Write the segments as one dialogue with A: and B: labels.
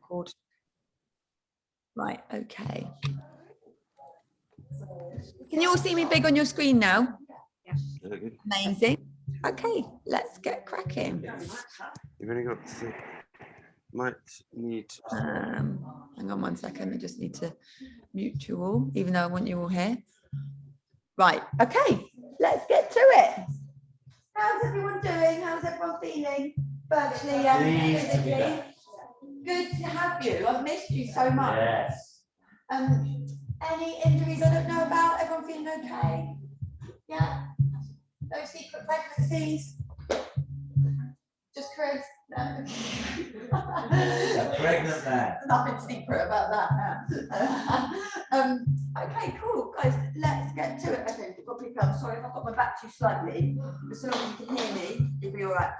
A: record. Right, okay. Can you all see me big on your screen now?
B: Yeah.
A: Amazing. Okay, let's get cracking.
B: You've only got to, might need.
A: Hang on 1 second. I just need to mute you all, even though I want you all here. Right, okay, let's get to it. How's everyone doing? How's everyone feeling? Virtually and physically. Good to have you. I've missed you so much.
C: Yes.
A: Any injuries I don't know about? Everyone feeling okay? Yeah? No secret pregnancies? Just Chris? No.
C: A pregnant man.
A: Nothing secret about that now. Okay, cool. Guys, let's get to it. Okay, probably I'm sorry if I've got my back too slightly, but so long as you can hear me, you'll be all right.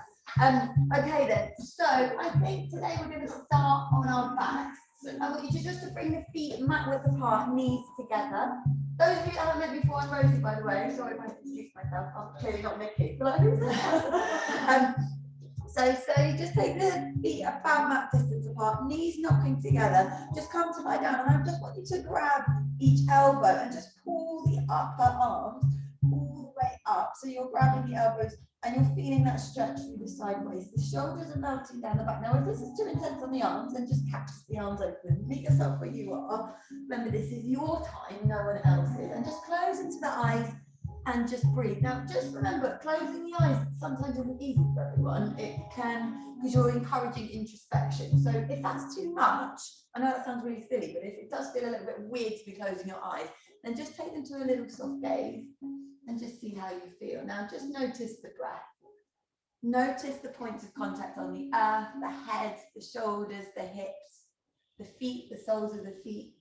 A: Okay then, so I think today we're going to start on our backs. I want you to just bring the feet mat width apart, knees together. Those of you that haven't met before, I'm Rosie, by the way. Sorry if I introduced myself. I'm clearly not Nikki. But like, who's that? So you just take the feet about mat distance apart, knees knocking together. Just come to lie down, and I just want you to grab each elbow and just pull the upper arms all the way up. So you're grabbing the elbows and you're feeling that stretch through the sideways. The shoulders are melting down the back. Now, if this is too intense on the arms, then just catch the arms open. Meet yourself where you are. Remember, this is your time, no one else's. And just close into the eyes and just breathe. Now, just remember, closing the eyes sometimes isn't easy for everyone. It can, because you're encouraging introspection. So if that's too much, I know that sounds really silly, but if it does feel a little bit weird to be closing your eyes, then just take them to a little soft gaze and just see how you feel. Now, just notice the breath. Notice the points of contact on the earth, the head, the shoulders, the hips, the feet, the soles of the feet.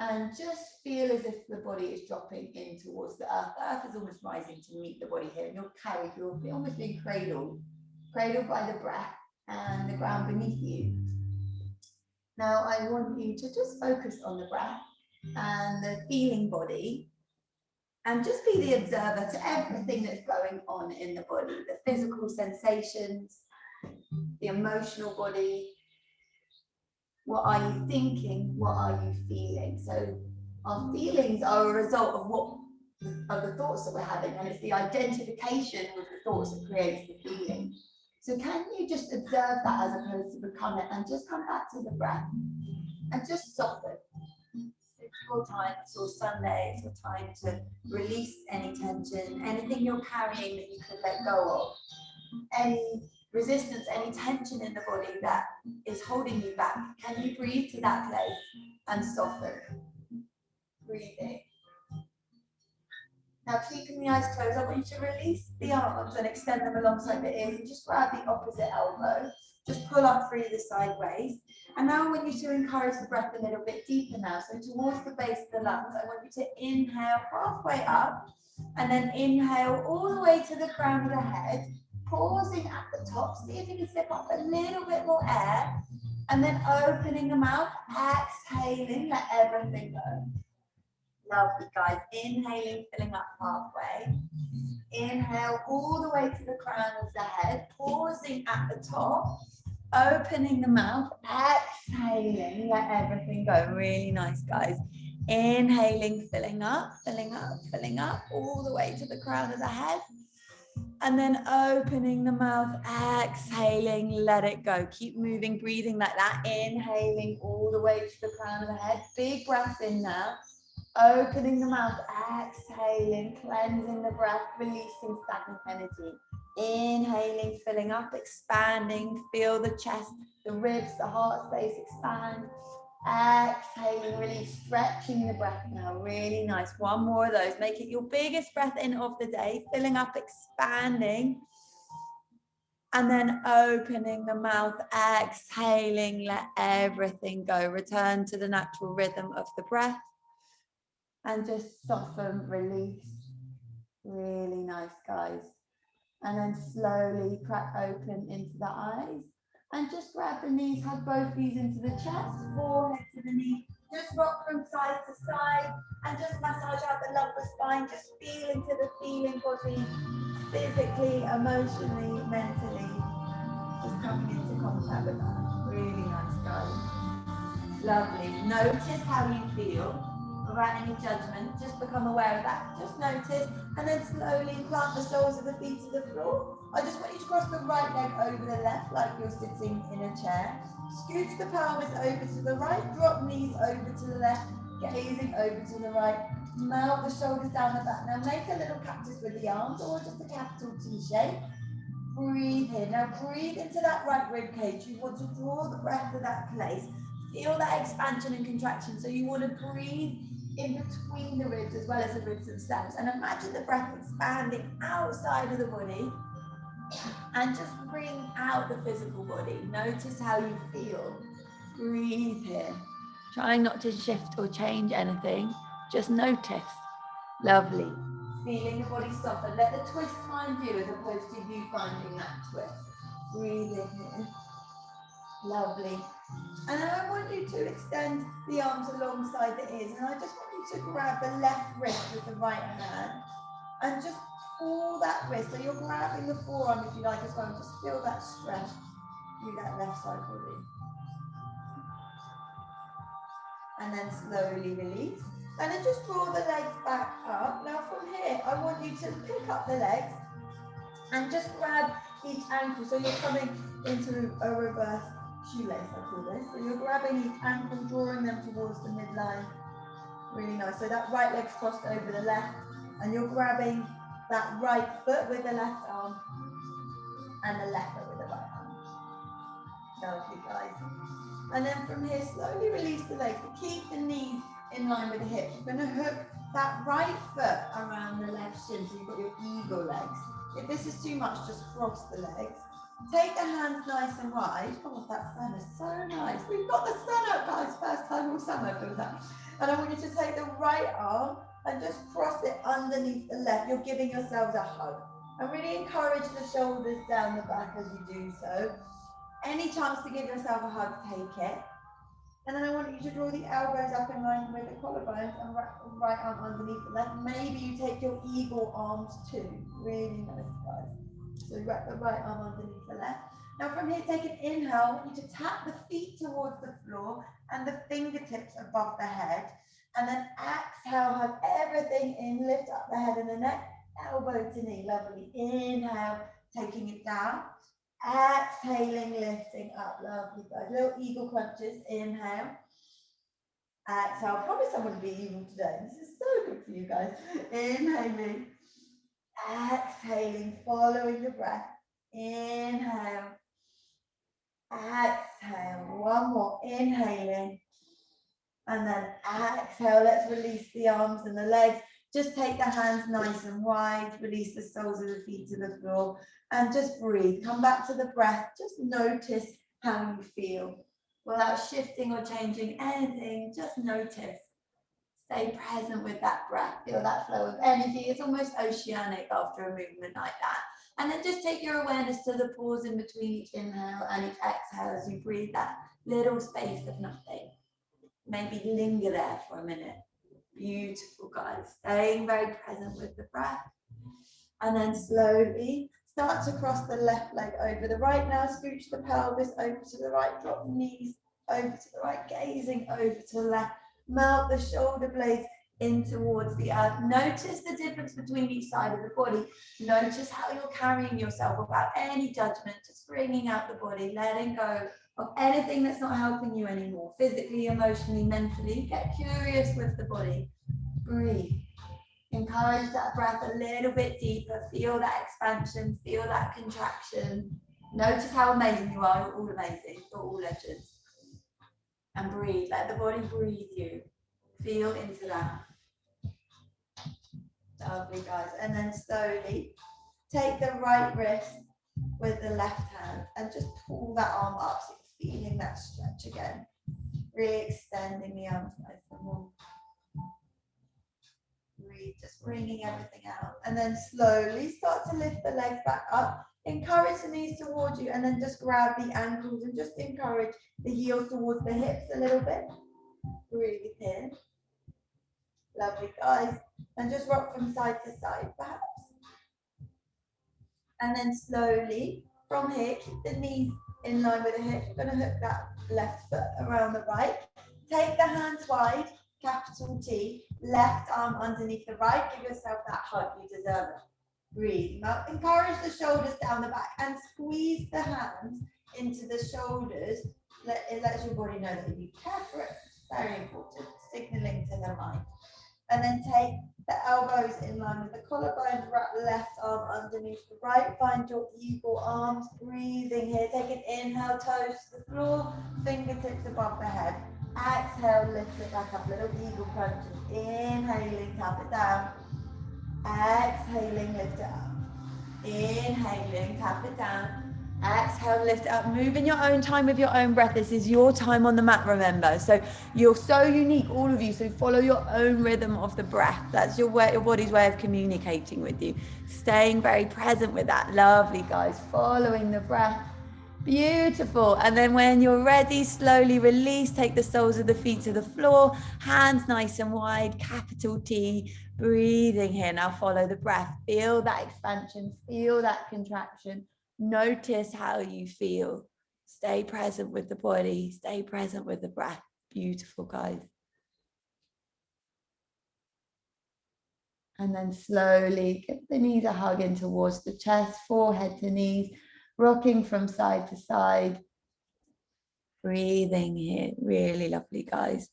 A: And just feel as if the body is dropping in towards the earth. The earth is almost rising to meet the body here. And you're carried, you're almost being cradled by the breath and the ground beneath you. Now, I want you to just focus on the breath and the feeling body. And just be the observer to everything that's going on in the body, the physical sensations, the emotional body. What are you thinking? What are you feeling? So our feelings are a result of the thoughts that we're having, and it's the identification with the thoughts that creates the feeling. So can you just observe that as opposed to become it, and just come back to the breath and just soften. It's your time, it's your Sunday, it's your time to release any tension, anything you're carrying that you could let go of, any resistance, any tension in the body that is holding you back. Can you breathe to that place and soften? Breathing. Now, keeping the eyes closed, I want you to release the arms and extend them alongside the ears, and just grab the opposite elbow. Just pull up through the sideways. And now I want you to encourage the breath a little bit deeper now. So towards the base of the lungs, I want you to inhale halfway up, and then inhale all the way to the crown of the head, pausing at the top. See if you can sip up a little bit more air, and then opening the mouth, exhaling, let everything go. Lovely, guys. Inhaling, filling up halfway. Inhale all the way to the crown of the head, pausing at the top, opening the mouth, exhaling, let everything go. Really nice, guys. Inhaling, filling up, all the way to the crown of the head. And then opening the mouth, exhaling, let it go. Keep moving, breathing like that. Inhaling all the way to the crown of the head. Big breath in now. Opening the mouth, exhaling, cleansing the breath, releasing stagnant energy. Inhaling, filling up, expanding. Feel the chest, the ribs, the heart space expand. Exhaling, release, stretching the breath now. Really nice. One more of those. Make it your biggest breath in of the day. Filling up, expanding. And then opening the mouth, exhaling, let everything go. Return to the natural rhythm of the breath. And just soften, release. Really nice, guys. And then slowly crack open into the eyes. And just grab the knees, hug both knees into the chest, forehead to the knee. Just rock from side to side and just massage out the lumbar spine. Just feel into the feeling body, physically, emotionally, mentally. Just coming into contact with that. Really nice, guys. Lovely. Notice how you feel without any judgment. Just become aware of that. Just notice and then slowly plant the soles of the feet to the floor. I just want you to cross the right leg over the left like you're sitting in a chair. Scooch the pelvis over to the right. Drop knees over to the left. Gazing over to the right. Melt the shoulders down the back. Now make a little cactus with the arms or just a capital T shape. Breathe in. Now breathe into that right rib cage. You want to draw the breath to that place. Feel that expansion and contraction. So you want to breathe in between the ribs as well as the ribs themselves. And imagine the breath expanding outside of the body. And just bring out the physical body. Notice how you feel. Breathe here. Trying not to shift or change anything. Just notice. Lovely. Feeling the body soften. Let the twist find you as opposed to you finding that twist. Breathe in here. Lovely. And then I want you to extend the arms alongside the ears. And I just want you to grab the left wrist with the right hand. And just pull that wrist. So you're grabbing the forearm if you like as well. Just feel that stretch through that left side body. And then slowly release. And then just draw the legs back up. Now from here, I want you to pick up the legs and just grab each ankle. So you're coming into a reverse shoelace, I call this. So you're grabbing each ankle, drawing them towards the midline. Really nice. So that right leg's crossed over the left. And you're grabbing that right foot with the left arm and the left foot with the right arm. Lovely, guys. And then from here, slowly release the legs, but keep the knees in line with the hips. You're going to hook that right foot around the left shin, so you've got your eagle legs. If this is too much, just cross the legs. Take the hands nice and wide. Oh, that sun is so nice. We've got the sun up, guys. First time all summer, feels that. And I want you to take the right arm and just cross it underneath the left. You're giving yourselves a hug. And really encourage the shoulders down the back as you do so. Any chance to give yourself a hug, take it. And then I want you to draw the elbows up in line with the collarbones and right arm underneath the left. Maybe you take your eagle arms too. Really nice, guys. So you wrap the right arm underneath the left. Now from here, take an inhale. I want you to tap the feet towards the floor and the fingertips above the head. And then exhale, hug everything in, lift up the head and the neck, elbow to knee, lovely. Inhale, taking it down. Exhaling, lifting up, lovely, guys. Little eagle crunches, inhale. Exhale, I promise I'm going to be evil today. This is so good for you guys. Inhaling, exhaling, following the breath. Inhale, exhale. One more, inhaling. And then exhale, let's release the arms and the legs. Just take the hands nice and wide, release the soles of the feet to the floor, and just breathe. Come back to the breath, just notice how you feel. Without shifting or changing anything, just notice. Stay present with that breath, feel that flow of energy. It's almost oceanic after a movement like that. And then just take your awareness to the pause in between each inhale and each exhale as you breathe that little space of nothing. Maybe linger there for a minute. Beautiful, guys. Staying very present with the breath. And then slowly start to cross the left leg over the right. Now scooch the pelvis over to the right. Drop the knees over to the right. Gazing over to the left. Melt the shoulder blades in towards the earth. Notice the difference between each side of the body. Notice how you're carrying yourself without any judgment. Just bringing out the body. Letting go of anything that's not helping you anymore, physically, emotionally, mentally. Get curious with the body. Breathe. Encourage that breath a little bit deeper. Feel that expansion, feel that contraction. Notice how amazing you are. You're all amazing. You're all legends. And breathe. Let the body breathe you. Feel into that. Lovely, guys. And then slowly take the right wrist with the left hand and just pull that arm up so you're feeling that stretch again. Really extending the arms nice and long. Breathe, just bringing everything out. And then slowly start to lift the legs back up. Encourage the knees towards you and then just grab the ankles and just encourage the heels towards the hips a little bit. Breathe in. Lovely, guys. And just rock from side to side, perhaps. And then slowly, from here, keep the knees in line with the hips. You're going to hook that left foot around the right. take the hands wide, capital T, left arm underneath the right. Give yourself that hug, you deserve it. Breathe. Now encourage the shoulders down the back and squeeze the hands into the shoulders. It lets your body know that you care for it. Very important, signaling to the mind. And then take the elbows in line with the collarbone, wrap left arm underneath the right, find your eagle arms, breathing here. Take an inhale, toes to the floor, fingertips above the head. Exhale, lift it back up, little eagle crunches. Inhaling, tap it down. Exhaling, lift it up. Inhaling, tap it down. Exhale, lift it up. Move in your own time with your own breath. This is your time on the mat, remember. So you're so unique, all of you. So follow your own rhythm of the breath. That's your body's way of communicating with you. Staying very present with that. Lovely, guys. Following the breath. Beautiful. And then when you're ready, slowly release. Take the soles of the feet to the floor. Hands nice and wide. Capital T. Breathing here. Now follow the breath. Feel that expansion. Feel that contraction. Notice how you feel. Stay present with the body. Stay present with the breath. Beautiful, guys. And then slowly give the knees a hug in towards the chest, forehead to knees, rocking from side to side. Breathing here. Really lovely, guys.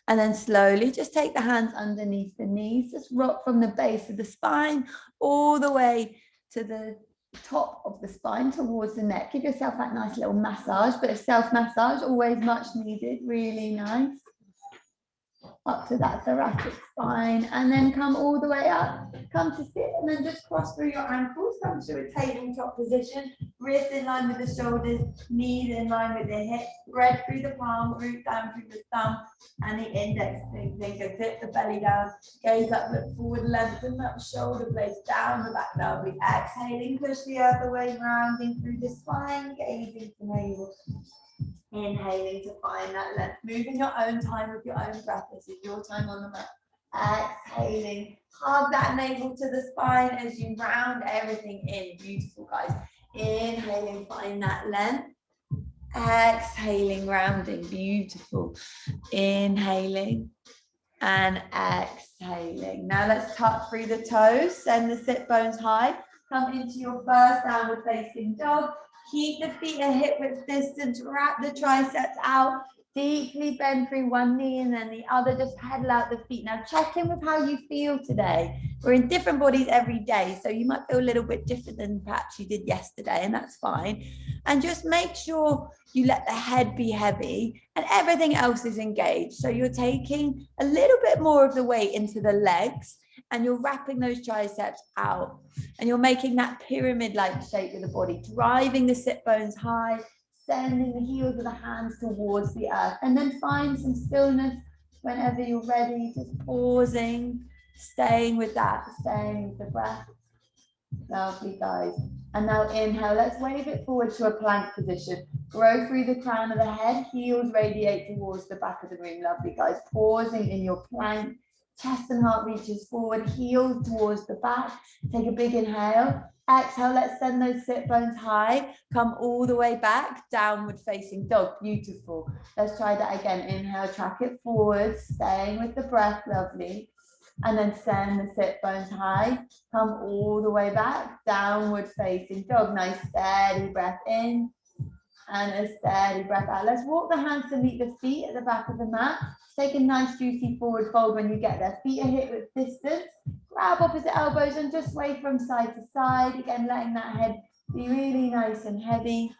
A: And then slowly just take the hands underneath the knees. Just rock from the base of the spine all the way to the top of the spine towards the neck. Give yourself that nice little massage, but a self-massage, always much needed. Really nice. Up to that thoracic spine, and then come all the way up. Come to sit, and then just cross through your ankles. Come to a tabletop position. Wrists in line with the shoulders, knees in line with the hips. Spread through the palm, root down through the thumb and the index finger. Tip the belly down. Gaze up, look forward, lengthen that shoulder blades down the back. Now we exhaling, push the earth away, rounding through the spine, gazing to navel. Inhaling to find that length. Move in your own time with your own breath. This is your time on the mat. Exhaling. Hug that navel to the spine as you round everything in. Beautiful, guys. Inhaling, find that length. Exhaling, rounding. Beautiful. Inhaling and exhaling. Now let's tuck through the toes. Send the sit bones high. Come into your first downward facing dog. Keep the feet a hip width distance, wrap the triceps out, deeply bend through one knee and then the other, just pedal out the feet. Now check in with how you feel today. We're in different bodies every day, so you might feel a little bit different than perhaps you did yesterday, and that's fine. And just make sure you let the head be heavy and everything else is engaged. So you're taking a little bit more of the weight into the legs, and you're wrapping those triceps out, and you're making that pyramid-like shape with the body, driving the sit bones high, sending the heels of the hands towards the earth, and then find some stillness whenever you're ready, just pausing, staying with that, staying with the breath. Lovely, guys. And now inhale, let's wave it forward to a plank position. Grow through the crown of the head, heels radiate towards the back of the room. Lovely, guys. Pausing in your plank. Chest and heart reaches forward, heels towards the back. Take a big inhale. Exhale, let's send those sit bones high. Come all the way back, downward facing dog. Beautiful. Let's try that again. Inhale, track it forward, staying with the breath. Lovely. And then send the sit bones high. Come all the way back, downward facing dog. Nice steady breath in and a steady breath out. Let's walk the hands to meet the feet at the back of the mat. Take a nice juicy forward fold when you get there. Feet are hip width distance. Grab opposite elbows and just sway from side to side. Again, letting that head be really nice and heavy.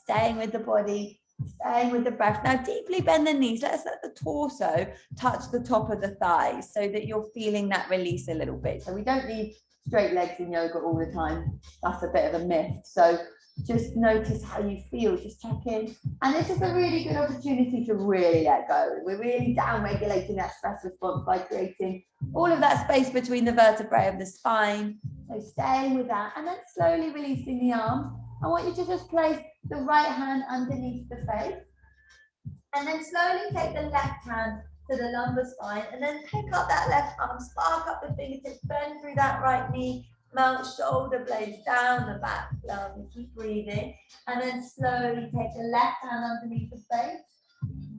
A: Staying with the body, staying with the breath. Now deeply bend the knees. Let's let the torso touch the top of the thighs so that you're feeling that release a little bit. So we don't need straight legs in yoga all the time. That's a bit of a myth. So just notice how you feel, just check in. And this is a really good opportunity to really let go. We're really down regulating that stress response by creating all of that space between the vertebrae of the spine. So staying with that and then slowly releasing the arms. I want you to just place the right hand underneath the face and then slowly take the left hand to the lumbar spine and then pick up that left arm, spark up the fingertips, bend through that right knee, mount shoulder blades down the back. Lovely, keep breathing. And then slowly take the left hand underneath the face,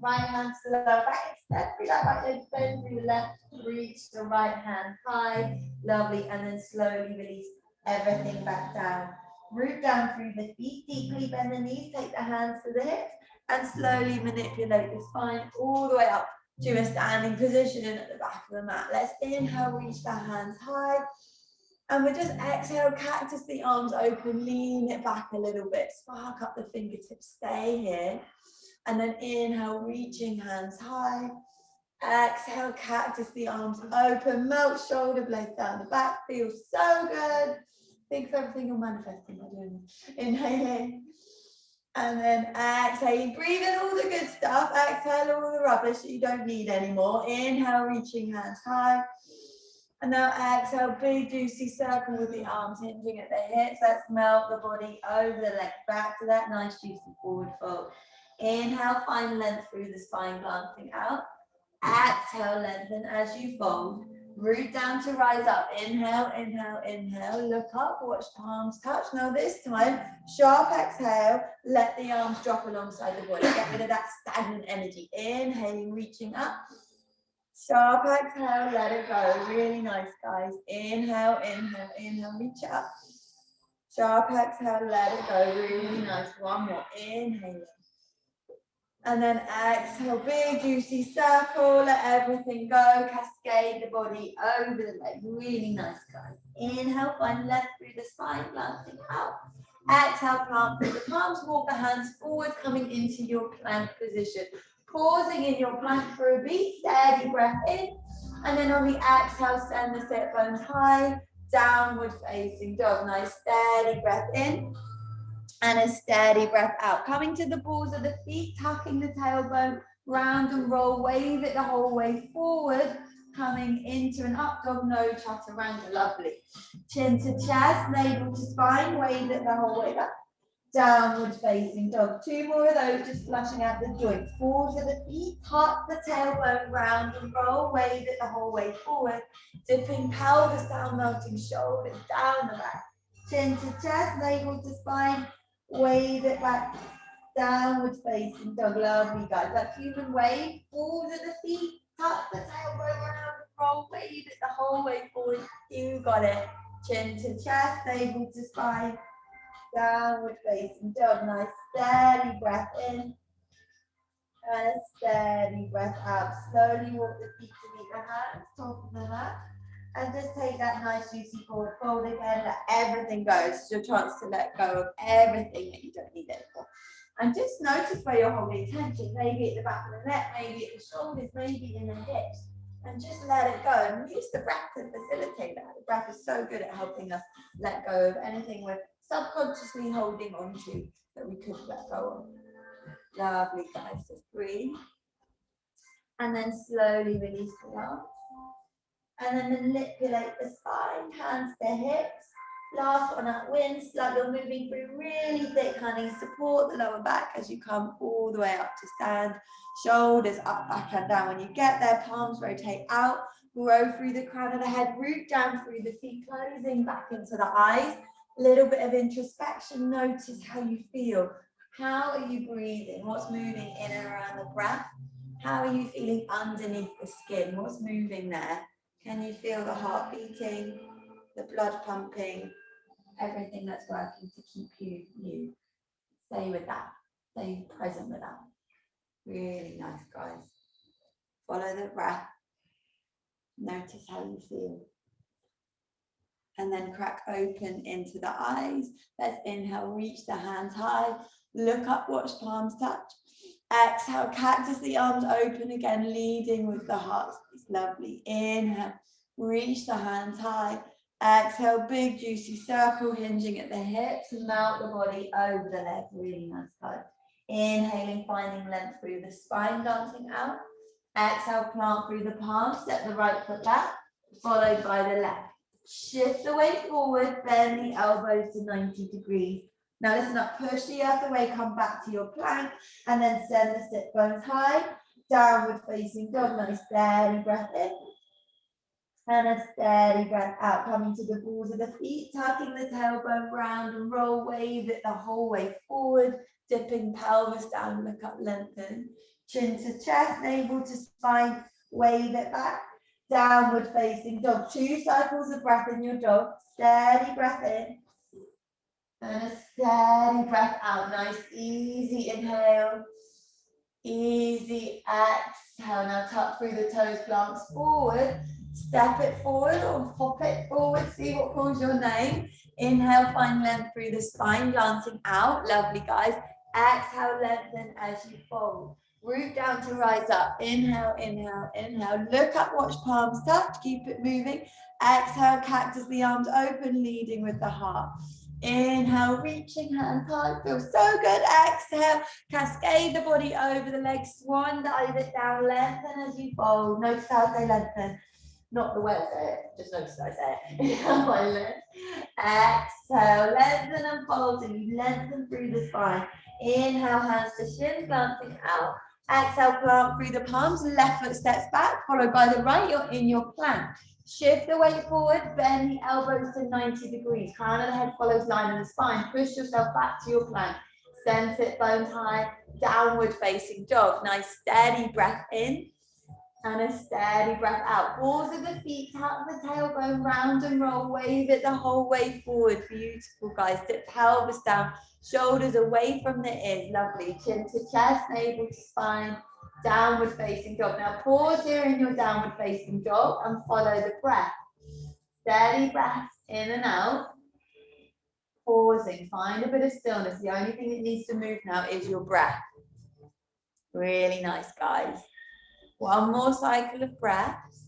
A: right hand to the lower back, extend through that right leg, bend through the left, reach the right hand high, lovely, and then slowly release everything back down. Root down through the feet, deeply bend the knees, take the hands to the hips, and slowly manipulate the spine all the way up to a standing position at the back of the mat. Let's inhale, reach the hands high. And we just exhale, cactus the arms open, lean it back a little bit, spark up the fingertips, stay here. And then inhale, reaching hands high. Exhale, cactus the arms open, melt shoulder blades down the back, feels so good. Think of everything you're manifesting by doing this. Inhaling. And then exhaling, breathe in all the good stuff. Exhale all the rubbish that you don't need anymore. Inhale, reaching hands high. And now exhale, big juicy circle with the arms hinging at the hips. Let's melt the body over the legs back to that nice juicy forward fold. Inhale, find length through the spine, glancing out. Exhale, lengthen as you fold. Root down to rise up. Inhale, inhale, inhale. Look up, watch palms touch. Now this time, sharp exhale. Let the arms drop alongside the body. Get rid of that stagnant energy. Inhaling, reaching up. Sharp exhale, let it go. Really nice, guys. Inhale, inhale, inhale, reach up. Sharp exhale, let it go. Really nice. One more. Inhale. And then exhale, big juicy circle. Let everything go. Cascade the body over the leg. Really nice, guys. Inhale, find length through the spine, glancing out. Exhale, plant through the palms. Walk the hands forward, coming into your plank position. Pausing in your plank for a beat, steady breath in, and then on the exhale, send the sit bones high, downward facing dog. Nice steady breath in, and a steady breath out. Coming to the balls of the feet, tucking the tailbone, round and roll, wave it the whole way forward, coming into an up dog, no chaturanga, lovely. Chin to chest, navel to spine, wave it the whole way back. Downward facing dog. Two more of those, just flushing out the joints. Balls of the feet, tuck the tailbone round and roll, wave it the whole way forward. Dipping pelvis down, melting shoulders down the back. Chin to chest, navel to spine, wave it back. Downward facing dog. Lovely, guys. That human wave. Balls of the feet, tuck the tailbone round and roll, wave it the whole way forward. You got it. Chin to chest, navel to spine. Downward facing dog. Nice steady breath in and a steady breath out. Slowly walk the feet to meet the hands, top of the mat, and just take that nice juicy forward fold again. Let everything go. It's your chance to let go of everything that you don't need anymore. And just notice where you're holding tension. Maybe at the back of the neck, maybe at the shoulders, maybe in the hips. And just let it go and use the breath to facilitate that. The breath is so good at helping us let go of anything we're subconsciously holding on to that we could let go of. Lovely, guys. Just breathe. And then slowly release the arms. And then manipulate the spine, hands to hips. Last one up, winds, like you're moving through really thick honey. Support the lower back as you come all the way up to stand. Shoulders up, back and down. When you get there, palms rotate out. Grow through the crown of the head. Root down through the feet, closing back into the eyes. Little bit of introspection. Notice how you feel. How are you breathing? What's moving in and around the breath? How are you feeling underneath the skin? What's moving there? Can you feel the heart beating, the blood pumping, everything that's working to keep you? Stay with that. Stay present with that. Really nice, guys. Follow the breath. Notice how you feel. And then crack open into the eyes. Let's inhale, reach the hands high. Look up, watch palms touch. Exhale, cactus the arms open again, leading with the heart. It's lovely. Inhale, reach the hands high. Exhale, big juicy circle, hinging at the hips, and melt the body over the legs. Really nice, guys. Inhaling, finding length through the spine, dancing out. Exhale, plant through the palms, step the right foot back, followed by the left. Shift the weight forward, bend the elbows to 90 degrees. Now listen up, push the earth away, come back to your plank, and then send the sit bones high, downward facing dog. Nice steady breath in, and a steady breath out, coming to the balls of the feet, tucking the tailbone round and roll, wave it the whole way forward, dipping pelvis down, look up, lengthen. Chin to chest, navel to spine, wave it back. Downward facing dog. 2 cycles of breath in your dog. Steady breath in. And a steady breath out. Nice, easy inhale. Easy exhale. Now tuck through the toes, glance forward. Step it forward or hop it forward. See what calls your name. Inhale, find length through the spine, glancing out. Lovely, guys. Exhale, lengthen as you fold. Root down to rise up. Inhale, inhale, inhale. Look up, watch palms touch. Keep it moving. Exhale, cactus the arms open, leading with the heart. Inhale, reaching hands high. Feels so good. Exhale, cascade the body over the legs. Swan dive it down. Lengthen as you fold. Notice how I say lengthen. Not the way I say it, just notice I say it. Exhale, lengthen and fold, and you lengthen through the spine. Inhale, hands to shin, glancing out. Exhale, plant through the palms, left foot steps back, followed by the right, you're in your plank. Shift the weight forward, bend the elbows to 90 degrees. Crown of the head follows line in the spine. Push yourself back to your plank. Send sit bones high, downward facing dog. Nice steady breath in. And a steady breath out. Balls of the feet, tap the tailbone, round and roll, wave it the whole way forward. Beautiful, guys. Dip pelvis down, shoulders away from the ears. Lovely. Chin to chest, navel to spine, downward facing dog. Now pause here in your downward facing dog and follow the breath. Steady breath in and out. Pausing, find a bit of stillness. The only thing that needs to move now is your breath. Really nice, guys. One more cycle of breaths.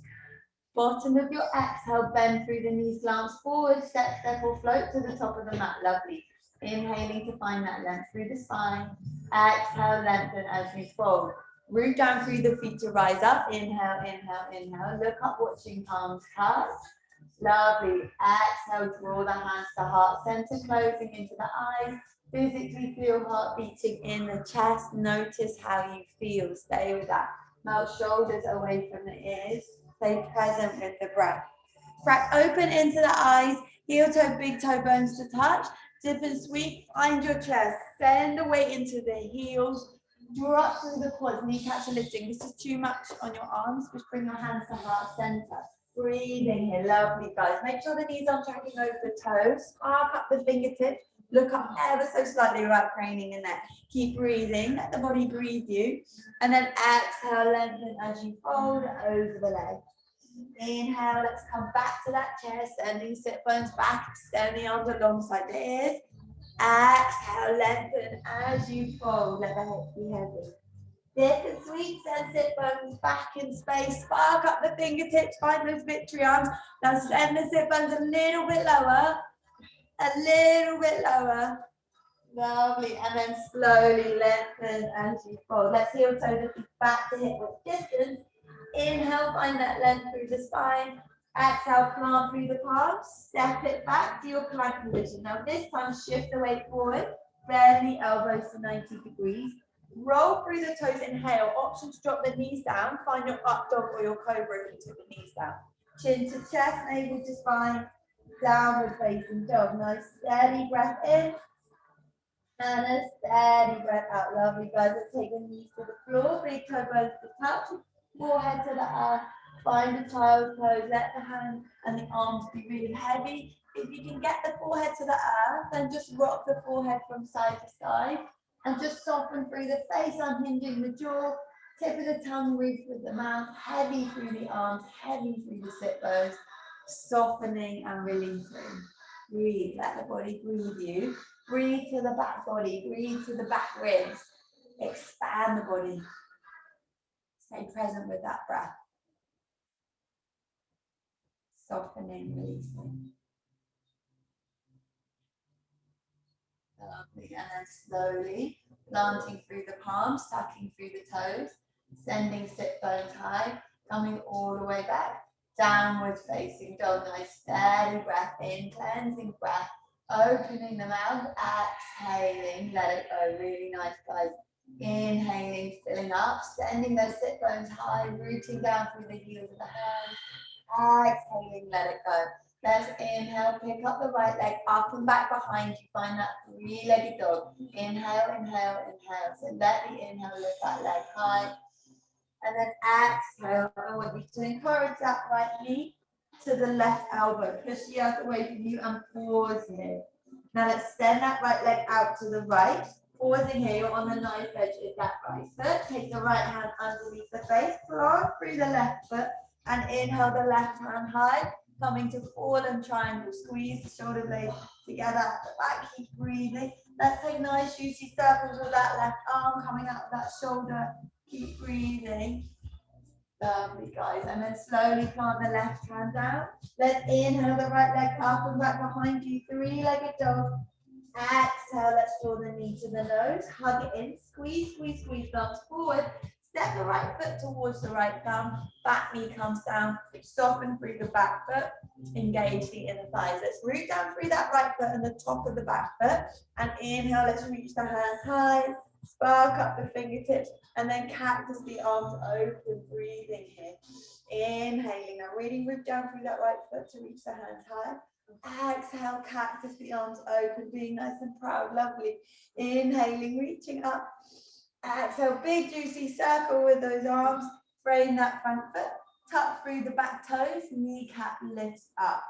A: Bottom of your exhale, bend through the knees, glance forward, step, step or float to the top of the mat. Lovely. Inhaling to find that length through the spine. Exhale, lengthen as you fold. Root down through the feet to rise up. Inhale, inhale, inhale. Look up, watching palms touch. Lovely. Exhale, draw the hands to heart center, closing into the eyes. Physically feel heart beating in the chest. Notice how you feel. Stay with that. Mouth, shoulders away from the ears. Stay present with the breath. Crack open into the eyes. Heel toe, big toe bones to touch. Dip and sweep. Find your chest. Send the weight into the heels. Draw up through the quads. Kneecaps are lifting. This is too much on your arms. Just bring your hands to heart center. Breathing here. Lovely, guys. Make sure the knees aren't tracking over the toes. Spark up the fingertips. Look up ever so slightly without craning the neck. Keep breathing. Let the body breathe you. And then exhale, lengthen as you fold over the legs. Inhale, let's come back to that chair, sending sit bones back, extend the arms alongside the ears. Exhale, lengthen as you fold. Let the head be heavy. Dip and sweep, send sit bones back in space. Spark up the fingertips, find those victory arms. Now send the sit bones a little bit lower. A little bit lower. Lovely. And then slowly lengthen as you fold. Let's heel toe the feet back to hip width distance. Inhale, find that length through the spine. Exhale, plant through the palms. Step it back to your plank position. Now this time, shift the weight forward. Bend the elbows to 90 degrees. Roll through the toes. Inhale. Option to drop the knees down. Find your up dog or your cobra if you took the knees down. Chin to chest, navel to spine. Downward facing dog. Nice steady breath in. And a steady breath out. Lovely, guys. Let's take the knees to the floor. Big toe bones to touch. Forehead to the earth. Find a child's pose. Let the hand and the arms be really heavy. If you can get the forehead to the earth, then just rock the forehead from side to side. And just soften through the face, unhinging the jaw. Tip of the tongue, reach with the mouth. Heavy through the arms. Heavy through the sit bones. Softening and releasing. Breathe. Let the body breathe you. Breathe to the back body, breathe to the back ribs. Expand the body. Stay present with that breath. Softening, releasing. Lovely. And then slowly planting through the palms, tucking through the toes, sending sit bones high, coming all the way back. Downward facing dog. Nice steady breath in, cleansing breath. Opening the mouth, exhaling, let it go. Really nice, guys. Inhaling, filling up, sending those sit bones high, rooting down through the heels of the hands. Exhaling, let it go. Let's inhale, pick up the right leg up and back behind you. Find that three-legged dog. Inhale, inhale, inhale. So let the inhale lift that leg high. And then exhale. I want you to encourage that right knee to the left elbow. Push the earth away from you and pause here. Now let's send that right leg out to the right. Pausing here, you're on the knife edge of that right foot. Take the right hand underneath the face. Plant through the left foot. And inhale the left hand high. Coming to forward and triangle. Squeeze the shoulder blades together at the back. Keep breathing. Let's take nice juicy circles with that left arm coming out of that shoulder. Keep breathing. Lovely, guys. And then slowly plant the left hand down. Let's inhale the right leg up and back behind you. Three-legged dog. Exhale. Let's draw the knee to the nose. Hug it in. Squeeze, squeeze, squeeze. Thumbs forward. Step the right foot towards the right thumb. Back knee comes down. Soften through the back foot. Engage the inner thighs. Let's root down through that right foot and the top of the back foot. And inhale. Let's reach the hands high. Spark up the fingertips. And then cactus the arms open. Breathing here. Inhaling. Now really root down through that right foot to reach the hands high. Exhale. Cactus the arms open. Being nice and proud. Lovely. Inhaling. Reaching up. Exhale, big juicy circle with those arms. Frame that front foot. Tuck through the back toes. Kneecap lifts up.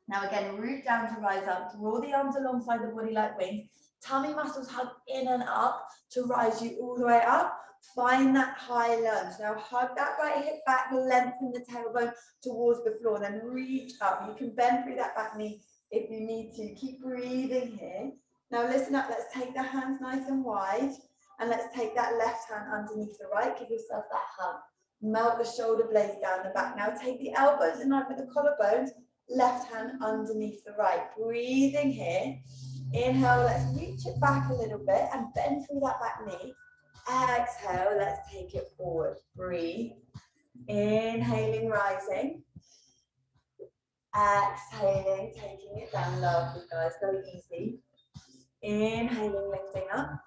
A: Now again, root down to rise up. Draw the arms alongside the body like wings. Tummy muscles hug in and up to rise you all the way up. Find that high lunge. Now hug that right hip back. Lengthen the tailbone towards the floor. Then reach up. You can bend through that back knee if you need to. Keep breathing here. Now listen up. Let's take the hands nice and wide. And let's take that left hand underneath the right. Give yourself that hug. Melt the shoulder blades down the back. Now take the elbows in line with the collarbones. Left hand underneath the right. Breathing here. Inhale, let's reach it back a little bit and bend through that back knee. Exhale, let's take it forward. Breathe. Inhaling, rising. Exhaling, taking it down. Lovely, guys. Very easy. Inhaling, lifting up.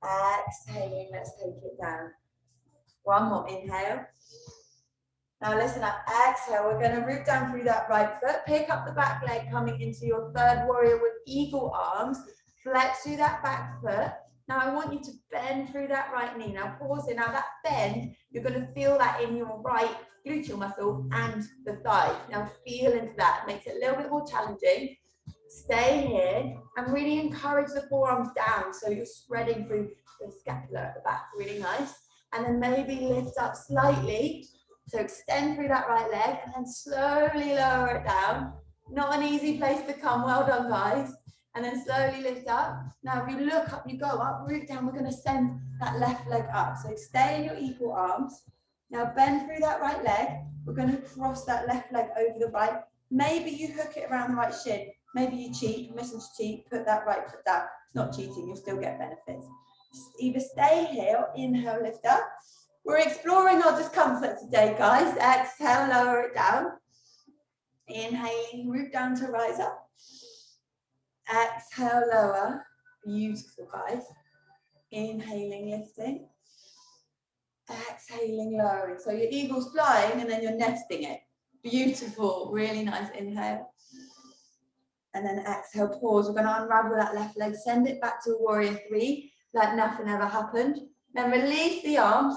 A: Exhaling, let's take it down. One more, inhale. Now listen up, exhale, we're going to root down through that right foot, pick up the back leg coming into your third warrior with eagle arms, flex through that back foot. Now I want you to bend through that right knee. Now pause it. Now that bend, you're going to feel that in your right gluteal muscle and the thigh. Now feel into that, makes it a little bit more challenging. Stay here and really encourage the forearms down so you're spreading through the scapula at the back, really nice. And then maybe lift up slightly. So extend through that right leg and then slowly lower it down. Not an easy place to come, well done guys. And then slowly lift up. Now if you look up, you go up, root down, we're going to send that left leg up. So stay in your equal arms. Now bend through that right leg. We're going to cross that left leg over the right. Maybe you hook it around the right shin. Maybe you cheat, permission to cheat, put that right foot down. It's not cheating, you'll still get benefits. Just either stay here or inhale, lift up. We're exploring our discomfort today, guys. Exhale, lower it down. Inhaling, root down to rise up. Exhale, lower. Beautiful, guys. Inhaling, lifting. Exhaling, lowering. So your eagle's flying and then you're nesting it. Beautiful, really nice inhale. And then exhale, pause. We're going to unravel that left leg, send it back to warrior three, like nothing ever happened. Then release the arms,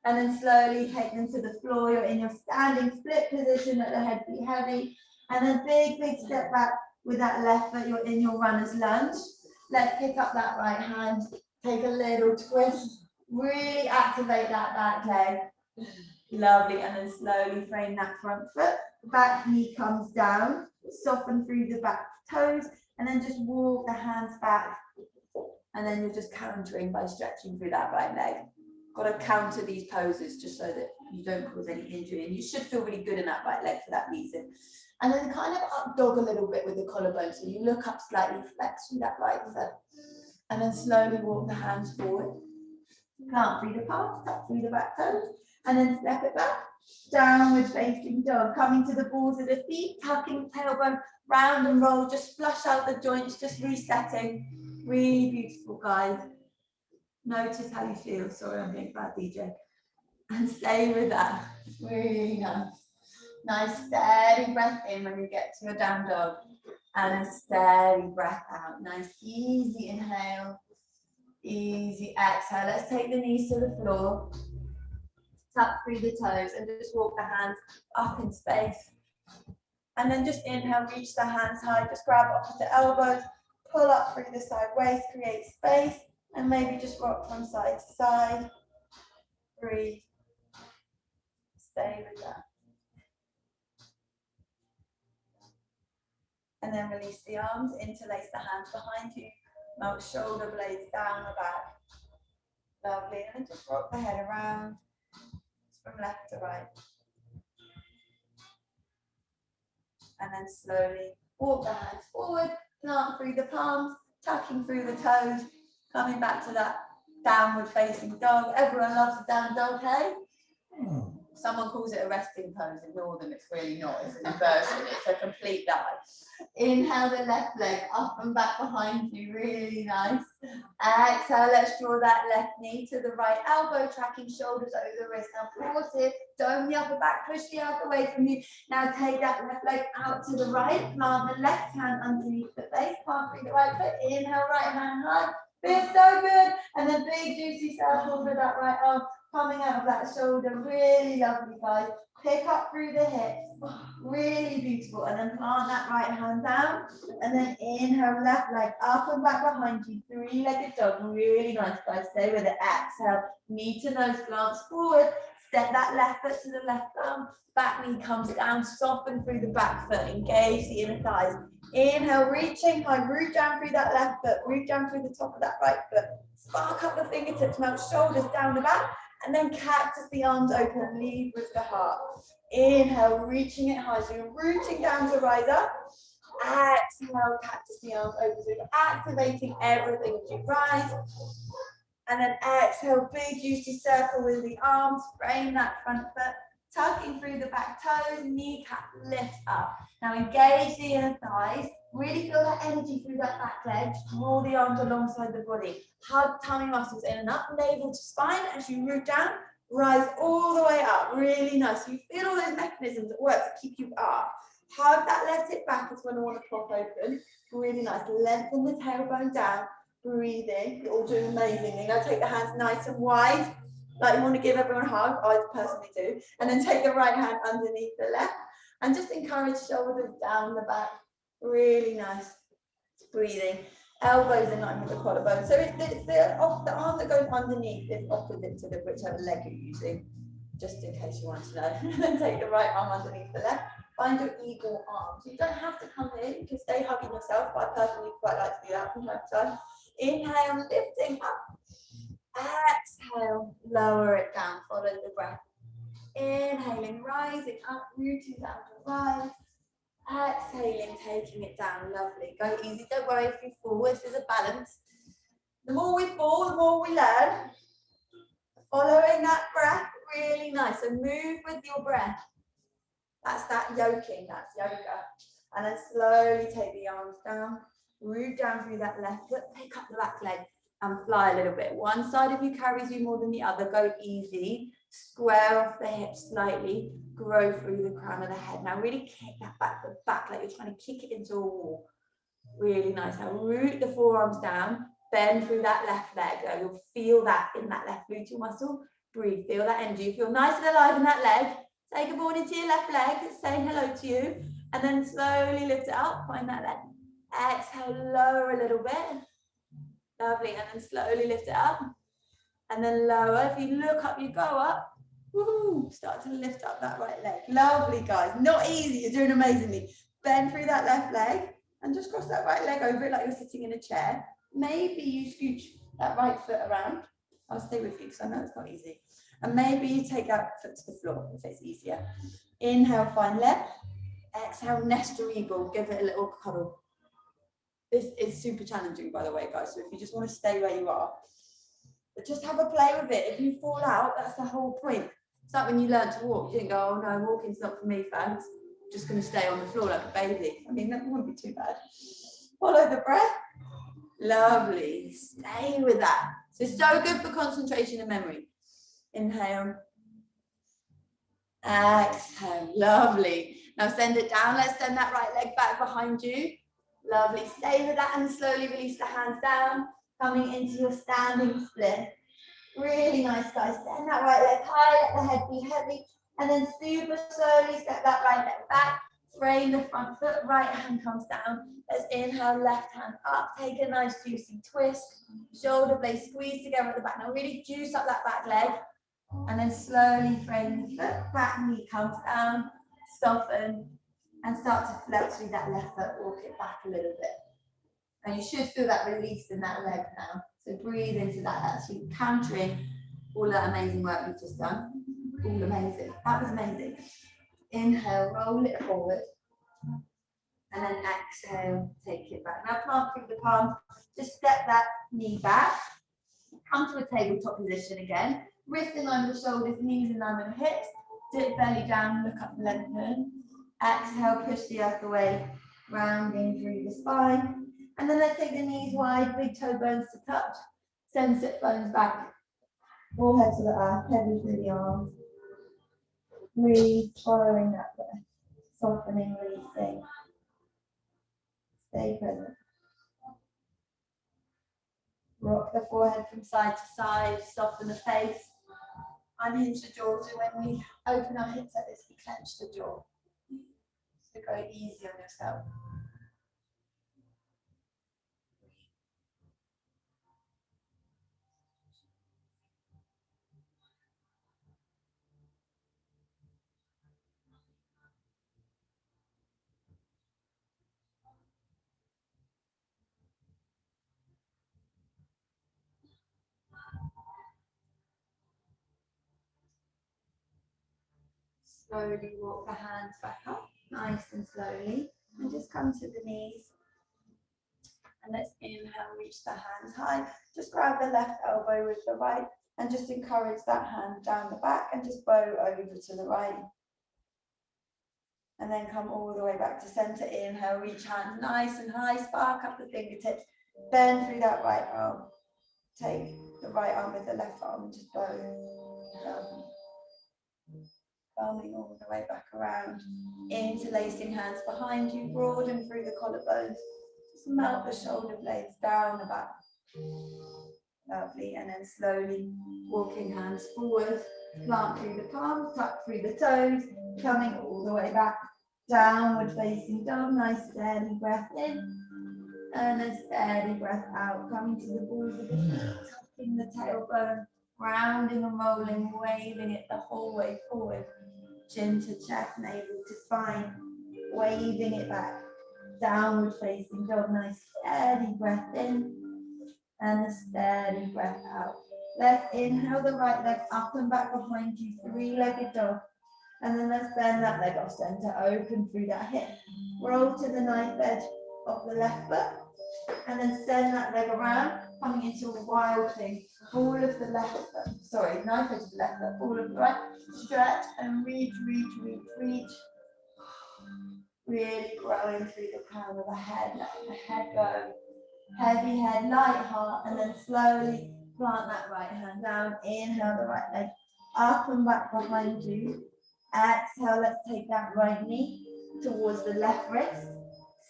A: and then slowly take them to the floor. You're in your standing split position, let the head be heavy. And then big, big step back with that left foot. You're in your runner's lunge. Let's pick up that right hand, take a little twist, really activate that back leg. Lovely, and then slowly frame that front foot. Back knee comes down, soften through the back toes, and then just walk the hands back. And then you're just countering by stretching through that right leg. Got to counter these poses just so that you don't cause any injury. And you should feel really good in that right leg for that reason. And then kind of up dog a little bit with the collarbone. So you look up slightly, flex through that right foot. And then slowly walk the hands forward. Plant through the palms, tuck through the back toes. And then step it back. Downward facing dog. Coming to the balls of the feet, tucking tailbone, round and roll. Just flush out the joints, just resetting. Really beautiful, guys. Notice how you feel. Sorry, I'm being bad, DJ. And stay with that. Really nice. Nice steady breath in when you get to your down dog. And a steady breath out. Nice easy inhale. Easy exhale. Let's take the knees to the floor. Tap through the toes and just walk the hands up in space. And then just inhale, reach the hands high, just grab opposite elbows, pull up through the side waist, create space, and maybe just rock from side to side. Breathe. Stay with that. And then release the arms, interlace the hands behind you, melt shoulder blades down the back. Lovely. And then just rock the head around from left to right. And then slowly walk the hands forward, plant through the palms, tucking through the toes, coming back to that downward facing dog. Everyone loves a down dog, hey? Someone calls it a resting pose, ignore them, it's really not, it's an inversion, it's a complete lie. Inhale the left leg up and back behind you, really nice. Exhale, let's draw that left knee to the right elbow, tracking shoulders over the wrist. Now pause here, dome the upper back, push the arm away from you. Now take that left leg out to the right, plant the left hand underneath the face, palm through the right foot, inhale, right hand high. Feels so good. And then big juicy circle with that right arm coming out of that shoulder. Really lovely, guys. Pick up through the hips. Really beautiful. And then plant that right hand down. And then inhale, left leg up and back behind you. Three-legged dog. Really nice, guys. Stay with it. Exhale. Knee to nose, glance forward. Step that left foot to the left arm. Back knee comes down. Soften through the back foot. Engage the inner thighs. Inhale, reaching high, root down through that left foot, root down through the top of that right foot. Spark up the fingertips, melt shoulders down the back, and then cactus the arms open, lead with the heart. Inhale, reaching it high, so you're rooting down to rise up. Exhale, cactus the arms open, so you're activating everything as you rise. And then exhale, big juicy circle with the arms, frame that front foot. Tucking through the back toes, kneecap lifts up. Now engage the inner thighs. Really feel that energy through that back leg. Draw the arms alongside the body. Hug tummy muscles in and up, navel to spine as you root down. Rise all the way up. Really nice. You feel all those mechanisms at work to keep you up. Hug that left hip back is when I want to pop open. Really nice. Lengthen the tailbone down. Breathing. You're all doing amazingly. Now take the hands nice and wide. Like you want to give everyone a hug, I personally do. And then take the right hand underneath the left. And just encourage shoulders down the back. Really nice. Breathing. Elbows in line with the collarbone. So it's the arm that goes underneath is opposite to the whichever leg you're using. Just in case you want to know. And then take the right arm underneath the left. Find your eagle arm. So you don't have to come in. You can stay hugging yourself. But I personally quite like to do that from time to time. Inhale, lifting up. Exhale, lower it down, follow the breath. Inhaling, rising up, rooting down to rise. Exhaling, taking it down, lovely. Go easy, don't worry if you fall, this is a balance. The more we fall, the more we learn. Following that breath, really nice. So move with your breath. That's that yoking, that's yoga. And then slowly take the arms down, root down through that left foot, pick up the back leg. And fly a little bit. One side of you carries you more than the other. Go easy. Square off the hips slightly. Grow through the crown of the head. Now really kick that back foot back like you're trying to kick it into a wall. Really nice. Now root the forearms down. Bend through that left leg. You'll feel that in that left gluteal muscle. Breathe. Feel that energy. You feel nice and alive in that leg. Say good morning to your left leg. It's saying hello to you. And then slowly lift it up. Find that leg. Exhale. Lower a little bit. Lovely, and then slowly lift it up, and then lower. If you look up, you go up. Woohoo! Start to lift up that right leg. Lovely, guys. Not easy. You're doing amazingly. Bend through that left leg, and just cross that right leg over it like you're sitting in a chair. Maybe you scooch that right foot around. I'll stay with you because I know it's not easy. And maybe you take that foot to the floor if it's easier. Inhale, find left. Exhale, nest your eagle. Give it a little cuddle. This is super challenging, by the way, guys. So if you just want to stay where you are, but just have a play with it. If you fall out, that's the whole point. It's like when you learn to walk. You didn't go, oh no, walking's not for me, thanks. I'm just going to stay on the floor like a baby. I mean, that wouldn't be too bad. Follow the breath. Lovely. Stay with that. So it's so good for concentration and memory. Inhale. Exhale, lovely. Now send it down. Let's send that right leg back behind you. Lovely. Stay with that and slowly release the hands down, coming into your standing split. Really nice, guys. Send that right leg high, let the head be heavy, and then super slowly step that right leg back. Frame the front foot, right hand comes down. Let's inhale, left hand up. Take a nice juicy twist. Shoulder blades squeeze together at the back. Now really juice up that back leg. And then slowly frame the foot, back knee comes down, soften, and start to flex through that left foot, walk it back a little bit. And you should feel that release in that leg now. So breathe into that, actually countering all that amazing work we've just done. All amazing, that was amazing. Inhale, roll it forward. And then exhale, take it back. Now plant through the palms, just step that knee back. Come to a tabletop position again. Wrists in line with the shoulders, knees in line with the hips. Dip belly down, look up, lengthen. Exhale, push the earth away, rounding through the spine. And then let's take the knees wide, big toe bones to touch. Send sit bones back. Forehead to the earth, heavy through the arms. Breathe, following that breath. Softening, releasing. Stay present. Rock the forehead from side to side, soften the face. Unhinge the jaw, so when we open our hips like this, we clench the jaw. So go easy on yourself. Slowly walk the hands back up, nice and slowly, and just come to the knees. And let's inhale, reach the hands high. Just grab the left elbow with the right, and just encourage that hand down the back, and just bow over to the right. And then come all the way back to center. Inhale, reach hands nice and high, spark up the fingertips, bend through that right arm. Take the right arm with the left arm and just bow down. Coming all the way back around, interlacing hands behind you, broaden through the collarbones, just melt the shoulder blades down the back. Lovely, and then slowly walking hands forward, plant through the palms, tuck through the toes, coming all the way back, downward facing dog, nice steady breath in, and a steady breath out, coming to the balls of the feet, tucking the tailbone, rounding and rolling, waving it the whole way forward. Chin to chest, navel to spine, waving it back, downward facing dog, nice steady breath in, and a steady breath out. Let's inhale the right leg up and back behind you, three-legged dog, and then let's bend that leg off center, open through that hip, roll to the knife edge of the left foot, and then send that leg around, coming into a wild thing. All of the left foot, sorry, knife edge of the left foot, all of the right, stretch and reach, reach, reach, reach. Really growing through the crown of the head, letting the head go. Heavy head, light heart, and then slowly plant that right hand down. Inhale the right leg up and back behind you. Exhale, let's take that right knee towards the left wrist,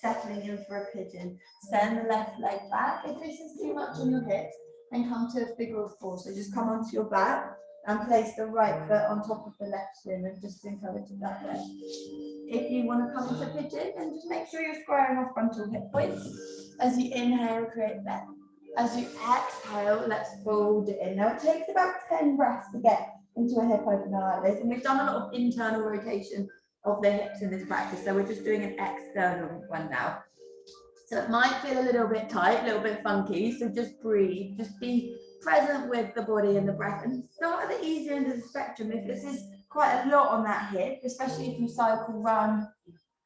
A: settling in for a pigeon. Send the left leg back. If this is too much on your hips, then come to a figure of four. So just come onto your back and place the right foot on top of the left shin and just encourage it that way. If you want to come into pigeon, then just make sure you're squaring off frontal hip points. As you inhale, create that. As you exhale, let's fold it in. Now it takes about 10 breaths to get into a hip opener like this, and we've done a lot of internal rotation of the hips in this practice, so we're just doing an external one now. So it might feel a little bit tight, a little bit funky, so just breathe, just be present with the body and the breath, and start at the easier end of the spectrum. If this is quite a lot on that hip, especially if you cycle, run,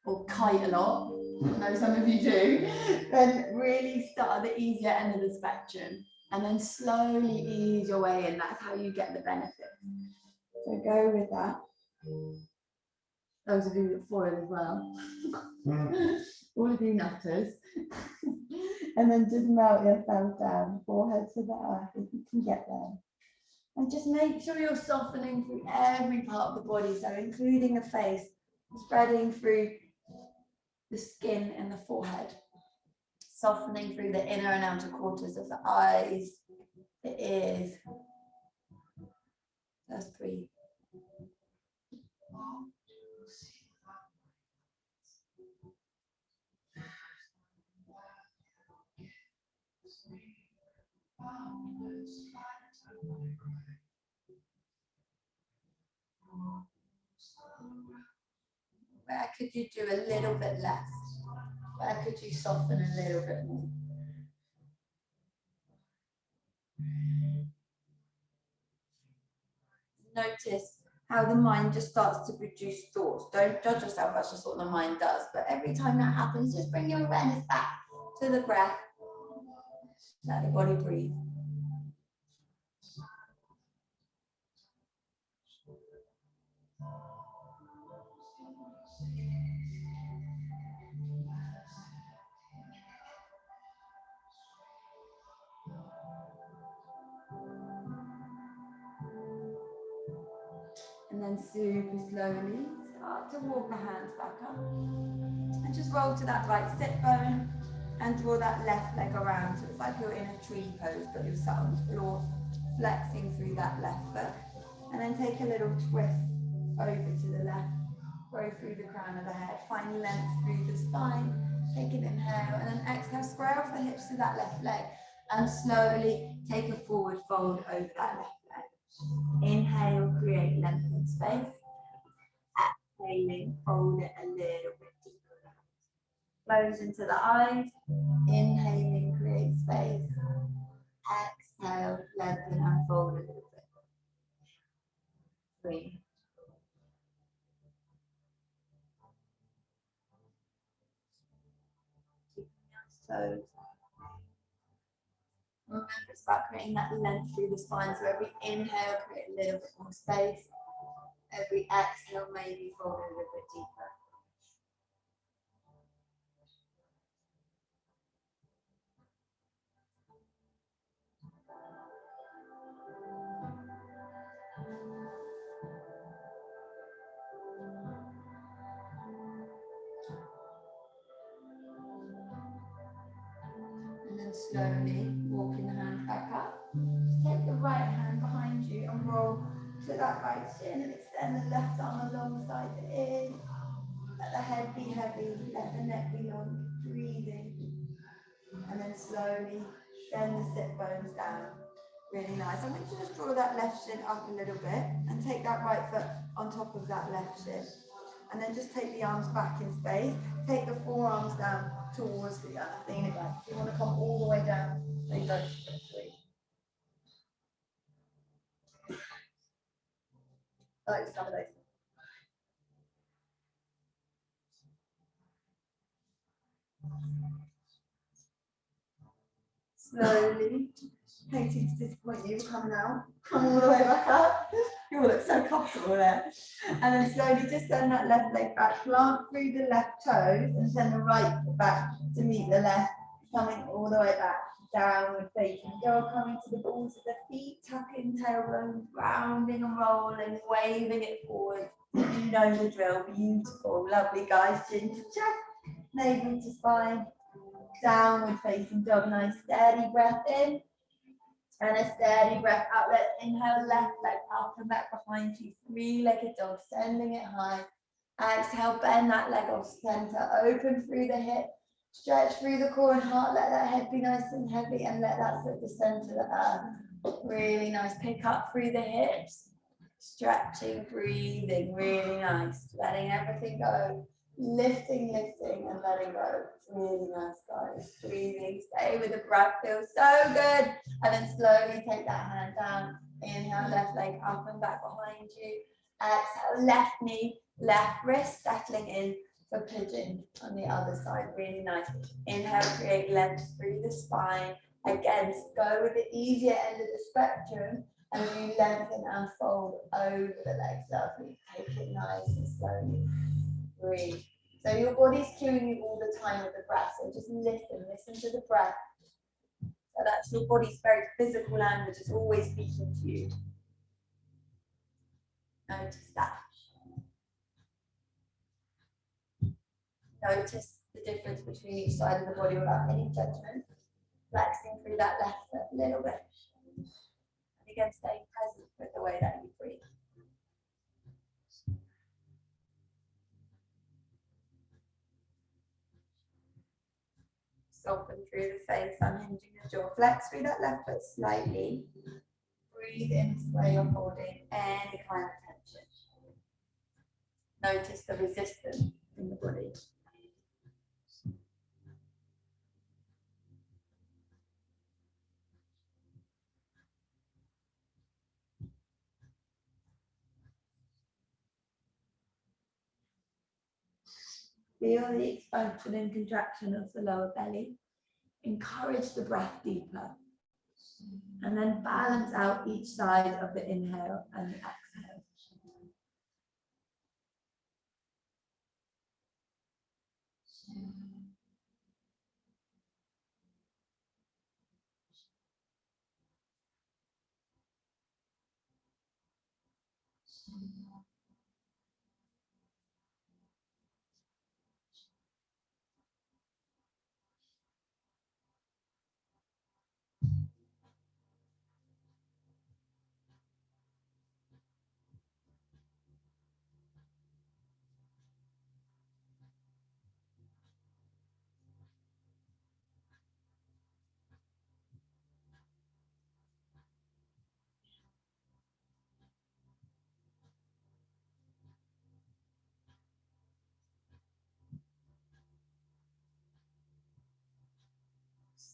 A: or kite a lot, I know some of you do, then really start at the easier end of the spectrum, and then slowly ease your way in. That's how you get the benefit. So go with that. Those of you that foil as well. All of you nutters. And then just melt yourself down, forehead to the earth if you can get there. And just make sure you're softening through every part of the body, so including the face, spreading through the skin and the forehead, softening through the inner and outer quarters of the eyes, the ears. Just breathe. Where could you do a little bit less? Where could you soften a little bit more? Notice how the mind just starts to produce thoughts. Don't judge yourself, that's just what the mind does. But every time that happens, just bring your awareness back to the breath. Let the body breathe. And then super slowly start to walk the hands back up. And just roll to that right sit bone and draw that left leg around. So it's like you're in a tree pose, but you're sat on the floor, flexing through that left foot. And then take a little twist over to the left. Grow through the crown of the head. Find length through the spine. Take an inhale and then exhale. Square off the hips to that left leg. And slowly take a forward fold over that left leg. Inhale, create length and space. Exhaling, fold it a little bit deeper. Close into the eyes. Inhaling, create space. Exhale, lengthen and fold a little bit. Breathe. Keeping your toes. Remember, it's about creating that length through the spine. So every inhale, create a little bit more space. Every exhale, maybe fold a little bit deeper. And then slowly walking the hand back up. Take the right hand behind you and roll to that right shin and extend the left arm alongside the ears. Let the head be heavy, let the neck be long, breathing. And then slowly send the sit bones down. Really nice. I'm going to just draw that left shin up a little bit and take that right foot on top of that left shin. And then just take the arms back in space. Take the forearms down towards the other. Lean it back. If you want to come all the way down, then go for it. Like some of those. Slowly, hating to disappoint you, coming out, come all the way back up. You all look so comfortable there. And then slowly just send that left leg back, plant through the left toes and send the right back to meet the left, coming all the way back. Downward facing dog, coming to the balls of the feet, tucking tailbones, rounding and rolling, waving it forward. You know the drill. Beautiful, lovely guys. Chin to chest, navel to spine. Downward facing dog, nice steady breath in and a steady breath out. Let's inhale, left leg up and back behind you, three-legged dog, sending it high. Exhale, bend that leg off center, open through the hip, stretch through the core and heart, let that head be nice and heavy and let that foot descend to the earth. Really nice, pick up through the hips, stretching, breathing, really nice, letting everything go. Lifting, lifting, and letting go. It's really nice, guys. Breathing, stay with the breath, feels so good. And then slowly take that hand down. Inhale, left leg up and back behind you. Exhale, left knee, left wrist, settling in for pigeon on the other side. Really nice. Inhale, create length through the spine. Again, go with the easier end of the spectrum and you lengthen and fold over the legs. Lovely. Take it nice and slowly. Breathe. So your body's cueing you all the time with the breath. So just listen to the breath. So that's your body's very physical language. It's always speaking to you. Notice that. Notice the difference between each side of the body without any judgment. Flexing through that left foot a little bit. And again, staying present with the way that you breathe. Soften through the face, unhinging the jaw. Flex through that left foot slightly. Breathe into where you're holding any kind of tension. Notice the resistance in the body. Feel the expansion and contraction of the lower belly. Encourage the breath deeper. And then balance out each side of the inhale and the exhale.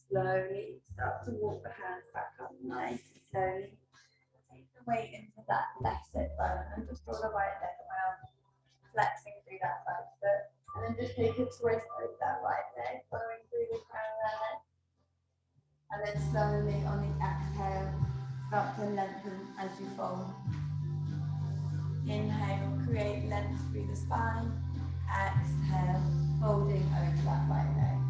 A: Slowly start to walk the hands back up nice and slowly. Take the weight into that left sit bone and just draw the right leg around, flexing through that right foot. And then just take a twist over that right leg, following through the crown of that leg. And then slowly on the exhale, start to lengthen as you fold. Inhale, create length through the spine. Exhale, folding over that right leg.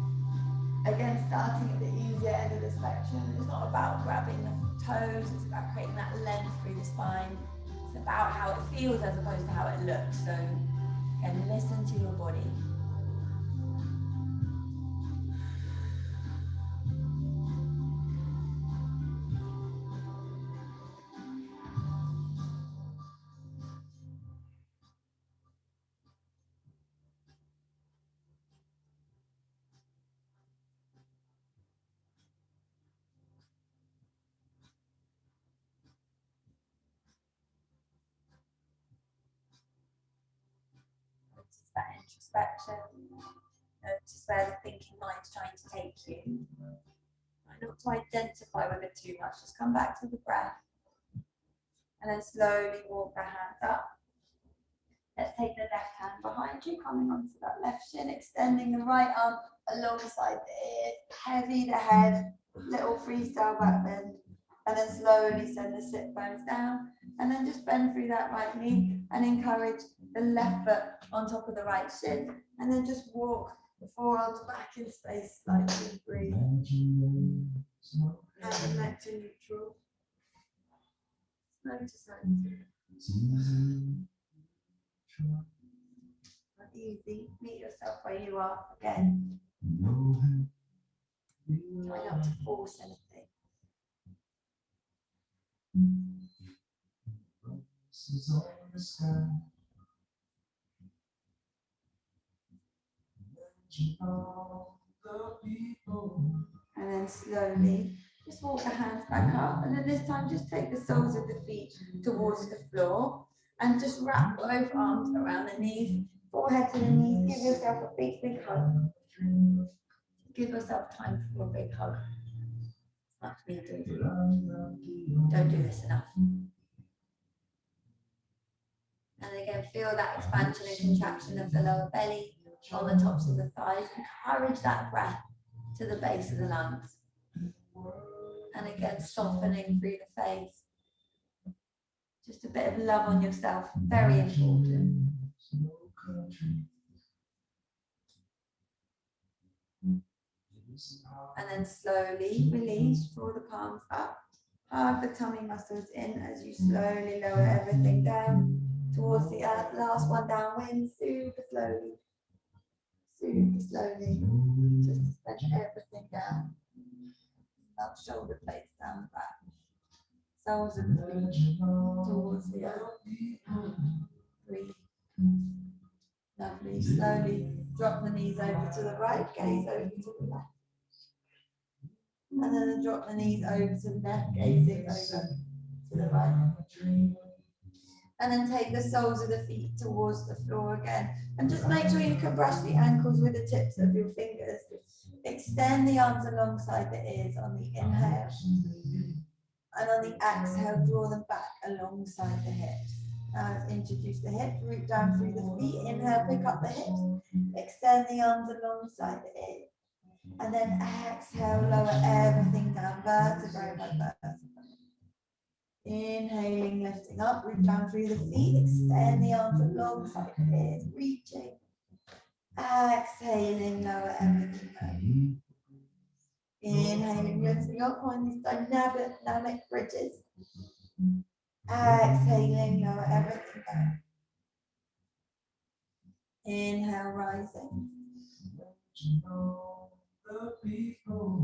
A: Again, starting at the easier end of the spectrum. It's not about grabbing the toes, it's about creating that length through the spine. It's about how it feels as opposed to how it looks. So, again, listen to your body. Notice that introspection. Notice where the thinking mind's trying to take you. Try not to identify with it too much. Just come back to the breath. And then slowly walk the hands up. Let's take the left hand behind you, coming onto that left shin, extending the right arm alongside the ear. Heavy the head, little freestyle back bend. And then slowly send the sit bones down. And then just bend through that right knee and encourage the left foot on top of the right shin. And then just walk the forearms back in space slightly. Breathe. And neck to neutral. Notice that. Not easy. Meet yourself where you are again. Try not to force anything. And then slowly just walk the hands back up, and then this time just take the soles of the feet towards the floor and just wrap both arms around the knees, forehead to the knees. Give yourself a big hug. Give yourself time for a big hug. That's me doing. Don't do this enough. And again, feel that expansion and contraction of the lower belly on the tops of the thighs. Encourage that breath to the base of the lungs. And again, softening through the face. Just a bit of love on yourself, very important. And then slowly release, draw the palms up, hug the tummy muscles in as you slowly lower everything down. in super slowly. Super slowly. Just to spread everything down. Up shoulder blades down the back. Soles of the feet towards the earth. Breathe. Lovely. Slowly drop the knees over to the right, gaze over to the left. And then drop the knees over to the left, gazing over to the right. And then take the soles of the feet towards the floor again. And just make sure you can brush the ankles with the tips of your fingers. Extend the arms alongside the ears on the inhale. And on the exhale, draw them back alongside the hips. Now let's introduce the hips, root down through the feet. Inhale, pick up the hips. Extend the arms alongside the ears. And then exhale, lower everything down, vertebrae by vertebrae. Inhaling, lifting up, root down through the feet, extend the arms alongside the ears, reaching. Exhaling, lower everything down. Inhaling, lifting up on these dynamic bridges. Exhaling, lower everything down. Inhale, rising.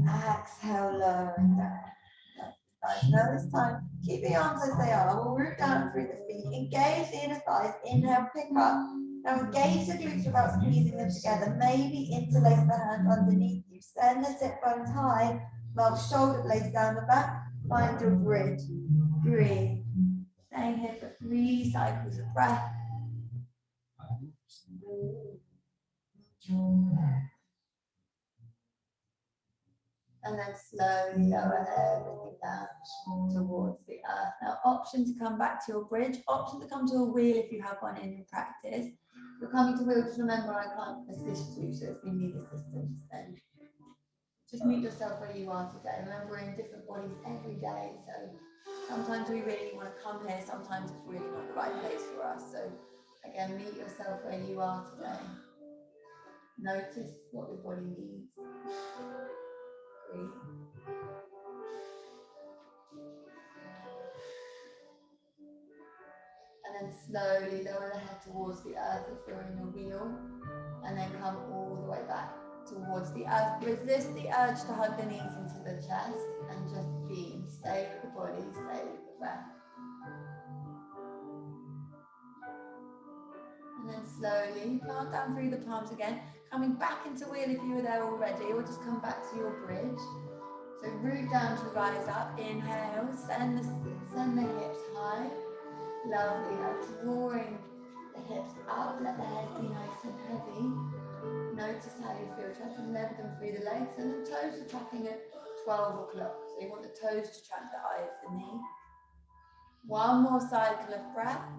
A: Exhale, lowering down. Nice. Now this time, keep the arms as they are. We'll root down through the feet. Engage the inner thighs. Inhale, pick up. Now engage the glutes without squeezing them together. Maybe interlace the hands underneath you. Send the sit bones high. Mark shoulder blades down the back. Find your bridge. Breathe. Staying here for 3 cycles of breath. And then slowly lower everything down towards the earth. Now, option to come back to your bridge, option to come to a wheel if you have one in your practice. If you're coming to wheel, just remember I can't assist you, so if you need assistance, then just meet yourself where you are today. Remember, we're in different bodies every day, so sometimes we really want to come here, sometimes it's really not the right place for us. So again, meet yourself where you are today. Notice what your body needs. Breathe. And then slowly lower the head towards the earth if you're in your wheel. And then come all the way back towards the earth. Resist the urge to hug the knees into the chest and just be. Stay with the body, stay with the breath. And then slowly plant down through the palms again. Coming back into wheel if you were there already, or just come back to your bridge. So root down to rise up. Inhale, send the hips high. Lovely. Now drawing the hips up. Let the head be nice and heavy. Notice how you feel. Try to level them through the legs, and the toes are tracking at 12 o'clock. So you want the toes to track the eye of the knee. One more cycle of breath.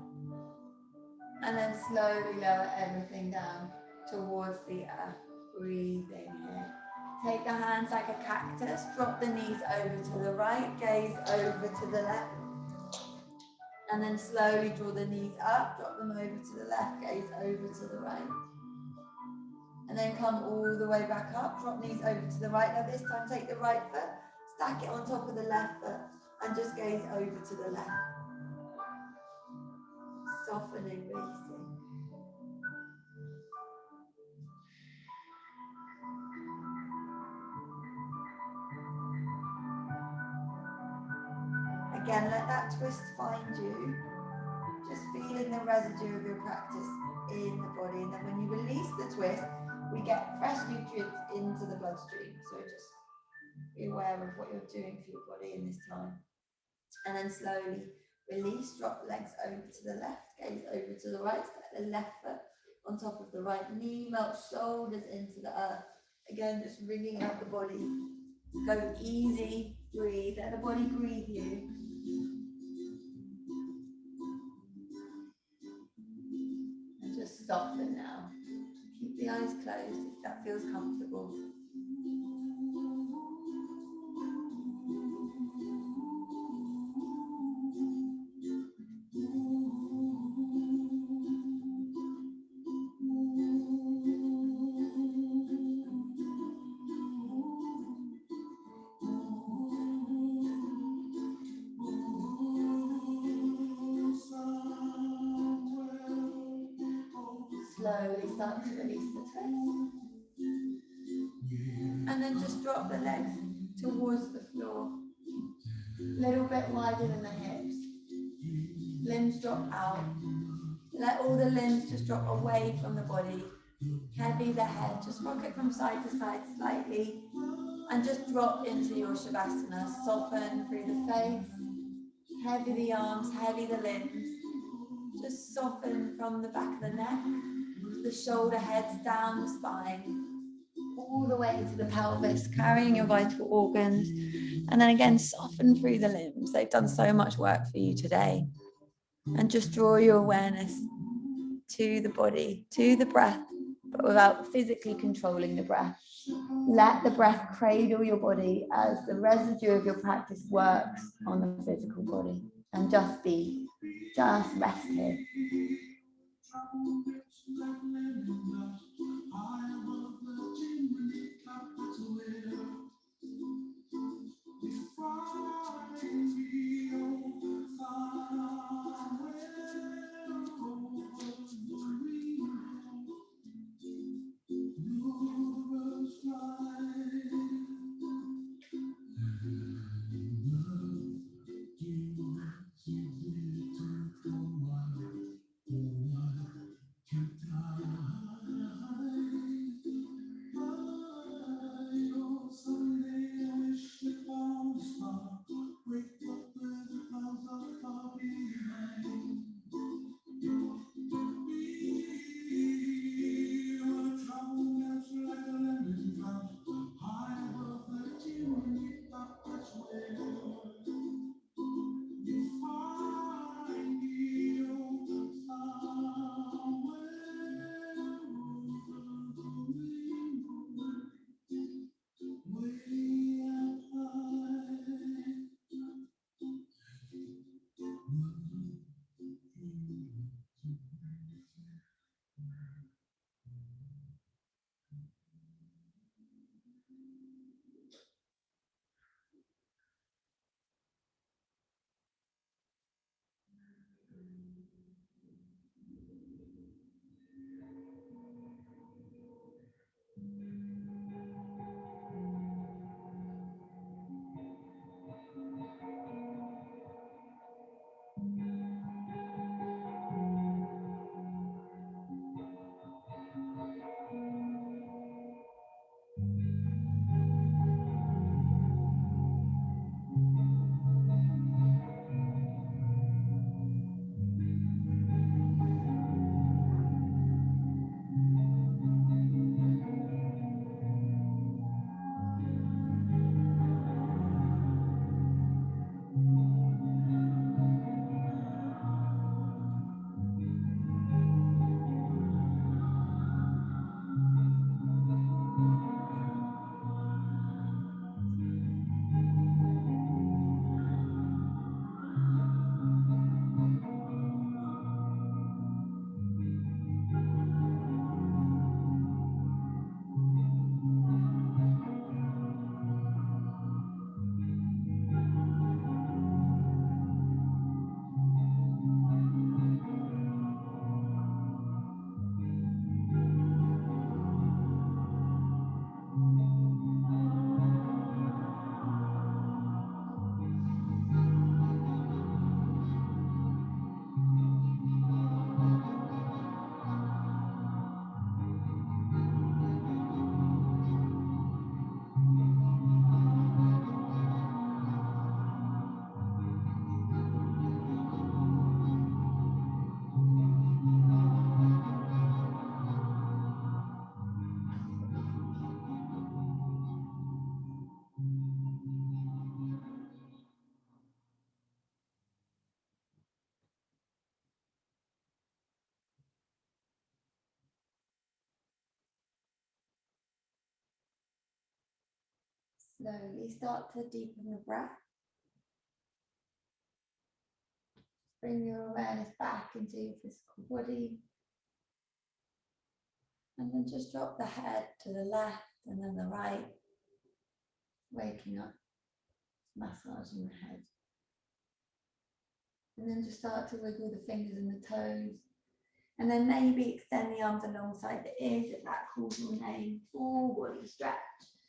A: And then slowly lower everything down towards the earth. Breathing here. Take the hands like a cactus. Drop the knees over to the right. Gaze over to the left. And then slowly draw the knees up. Drop them over to the left. Gaze over to the right. And then come all the way back up. Drop knees over to the right. Now this time take the right foot. Stack it on top of the left foot. And just gaze over to the left. Softening, releasing. Again, let that twist find you. Just feeling the residue of your practice in the body. And then when you release the twist, we get fresh nutrients into the bloodstream. So just be aware of what you're doing for your body in this time. And then slowly release, drop the legs over to the left, gaze over to the right, set the left foot on top of the right knee, melt shoulders into the earth. Again, just wringing out the body. Go easy, breathe, let the body breathe you. And just soften now. Keep the eyes closed if that feels comfortable. slowly start to release the twist. And then just drop the legs towards the floor. A little bit wider than the hips. Limbs drop out. Let all the limbs just drop away from the body. Heavy the head, just rock it from side to side slightly. And just drop into your Shavasana. Soften through the face. Heavy the arms, heavy the limbs. Just soften from the back of the neck, the shoulder heads down the spine, all the way to the pelvis, carrying your vital organs. And then again, soften through the limbs. They've done so much work for you today. And just draw your awareness to the body, to the breath, but without physically controlling the breath. Let the breath cradle your body as the residue of your practice works on the physical body. And just be, just rest here. Slowly start to deepen the breath. Bring your awareness back into your physical body. And then just drop the head to the left and then the right. Waking up, massaging the head. And then just start to wiggle the fingers and the toes. And then maybe extend the arms alongside the ears if that calls your name. Forward stretch.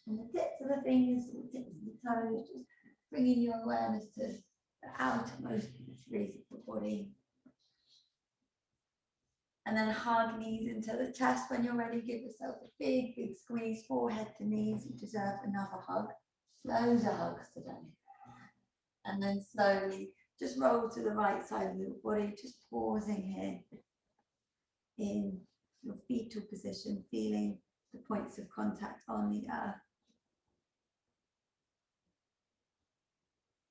A: And the tips of the fingers, the tips of the toes, just bringing your awareness to the outermost degrees of the body. And then hug knees into the chest. When you're ready, give yourself a big, big squeeze, forehead to knees. You deserve another hug. Loads of hugs today. And then slowly just roll to the right side of your body, just pausing here in your fetal position, feeling the points of contact on the earth.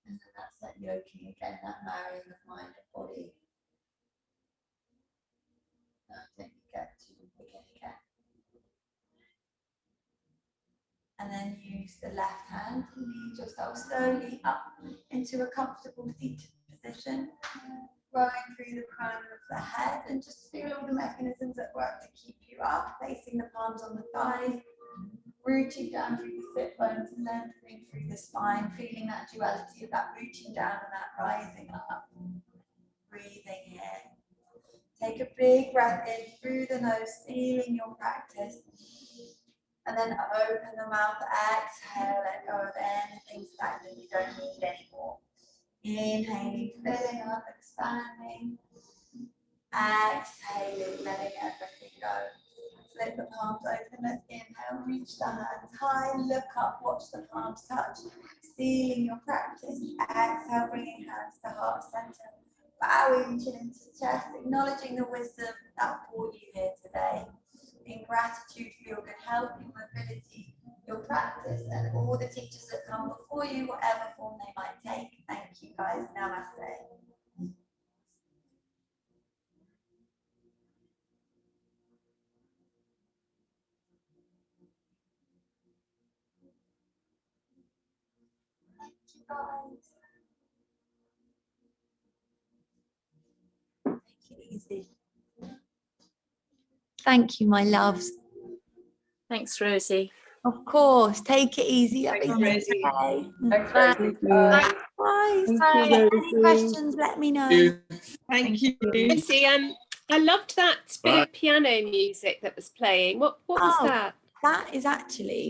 A: And then that's that yoking again, that marrying of mind and body. No, don't forget to begin again. And then use the left hand to lead yourself slowly up into a comfortable seated position, growing through the crown of the head, and just feel all the mechanisms at work to keep you up, placing the palms on the thighs, rooting down through the sit bones and lengthening through the spine, feeling that duality of that rooting down and that rising up. Breathing here. Take a big breath in through the nose, sealing your practice. And then open the mouth, exhale, let go of anything stagnant you don't need anymore. Inhaling, filling up, expanding. Exhaling, letting everything go. Flip the palms open, let's inhale, reach the hands high, look up, watch the palms touch, sealing your practice. Exhale, bringing hands to heart center, bowing chin into chest, acknowledging the wisdom that brought you here today. In gratitude for your good health, your mobility, your practice, and all the teachers that come before you, whatever form they might take. Thank you guys. Namaste. Thank you guys. Take it easy. Thank you, my loves.
C: Thanks, Rosie.
A: Of course, take it easy.
D: Thanks,
A: Everything
D: Rosie.
A: okay.
D: Thanks,
A: Bye.
D: Rosie.
A: Bye.
D: Thank
A: Bye.
D: you,
A: Any questions, let me know.
D: Thank you.
C: Rosie, I loved that bit of piano music that was playing. What was that?
A: That is actually